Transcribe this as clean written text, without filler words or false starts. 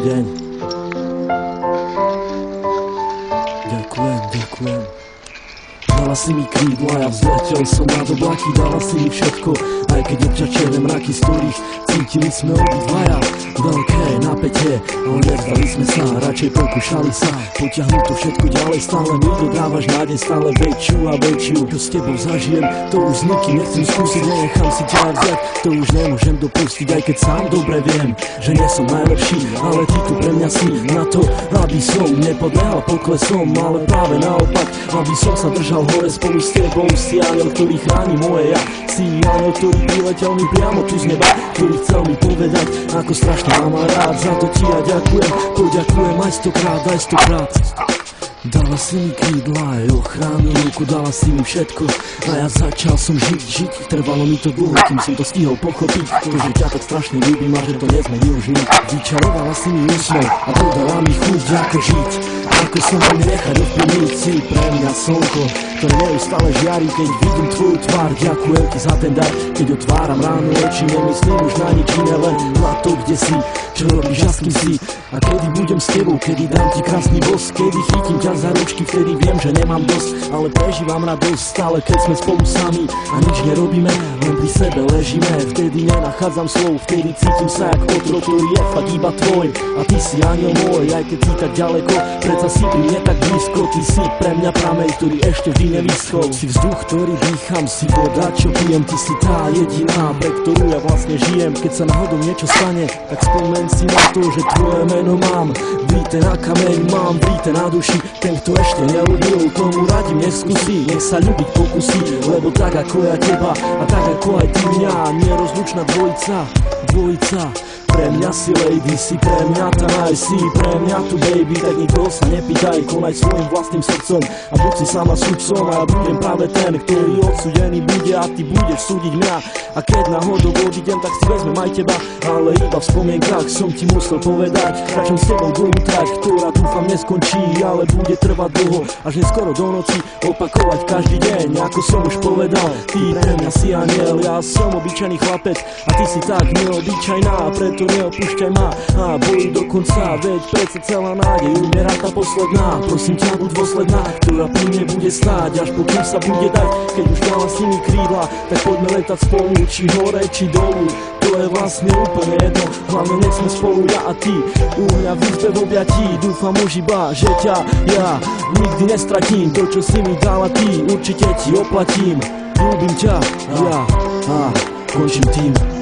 deň. Ďakujem. Dala si mi krídla, ja vzletel som nad oblaky, dala si mi všetko, aj keď občas černé mraky, z ktorých cítili sme obidvaja veľké napätie, ale nevzdali sme sa, radšej pokúšali sa potiahnuť to všetko ďalej, stále mi dodávaš nádej, stále väčšiu a väčšiu. Čo s tebou zažijem, to už s nikým nechcem skúsiť, nenechám si ťa vziať, to už nemôžem dopustiť, aj keď sám dobre viem, že nie som najlepší, ale ty tu pre mňa si na to, aby som nepodľahal poklesom, ale práve naopak, aby som sa držal hore spolu s tebou. Si aniel, ktorý chráni moje ja, si aniel, ktorý priletel mi priamo tu z neba, ktorý chcel mi povedať, ako strašne mám rád. Za to ti ja ďakujem, poďakujem aj stokrát. Dala si mi krídla aj ochranu ruku, dala si mi všetko a ja začal som žiť. Trvalo mi to dlho, kým som to stihol pochopiť, to, že ťa tak strašne ľúbim a že to nezmení už nik. Vyčarovala si mi úsmev a dodala mi chuť, ako žiť, ako som ho nechať ovplyvniť. Si pre mňa slnko, ktoré neustále žiari, keď vidím tvoju tvár. Ďakujem ti za ten dar, keď otváram ráno oči, nemyslím už na nič iné, len na to, kde si, čo robíš a s kým si. A kedy budem s tebou, kedy dám ti krásny bosk, kedy chytím ťa za ručky, vtedy viem, že nemám dosť, ale prežívam radosť stále, keď sme spolu sami a nič nerobíme, len pri sebe ležíme. Vtedy nenachádzam slov, vtedy cítim sa jak otrok, ktorý je fakt iba tvoj. A ty si aniel môj, aj keď si tak ďaleko, predsa si pri mne tak blízko. Ty si pre mňa prameň, ktorý ešte vždy nevyschol. Si vzduch, ktorý dýcham, si voda, čo pijem. Ty si tá jediná, pre ktorú ja vlastne žijem. Keď sa náhodou niečo stane, tak spomeň si na to, že tvoje meno mám vryté na kameň, mám vryté na duši. Ten, kto ešte neľúbil, tomu radím, neskúsi, nech sa ľúbiť pokusí, lebo tak ako ja teba a tak ako aj ty mňa, nerozlučná dvojica. Pre mňa si lady, si pre mňa tá naj, si pre mňa tu baby, tak nikoho sa nepýtaj, konaj svojim vlastným srdcom a buď si sama sudcom a ja budem práve ten, ktorý odsúdený bude a ty budeš súdiť mňa. A keď náhodou odídem, tak si vezmem aj teba, ale iba v spomienkach som ti musel povedať, začnem s tebou dlhú trať, ktorá dúfam neskončí, ale bude trvať dlho, až neskoro do noci, opakovať každý deň, ako som už povedal. Ty pre mňa si aniel, ja som obyčajný chlapec a ty si tak neobyčajná, preto neopúšťaj ma a boj do konca, veď predsa celá nádej umierá tá posledná. Prosím ťa, buď dôsledná, ktorá pri mne bude stáť, až pokým sa bude dať. Keď už dala si mi krídla, tak poďme letať spolu, či hore, či dolu, to je vlastne úplne jedno, hlavne nech sme spolu ja a ty, u mňa v izbe v objatí. Dúfam už iba, že ťa ja nikdy nestratím, to čo si mi dala ty, určite ti oplatím. Ľúbim ťa, ja a končím tým.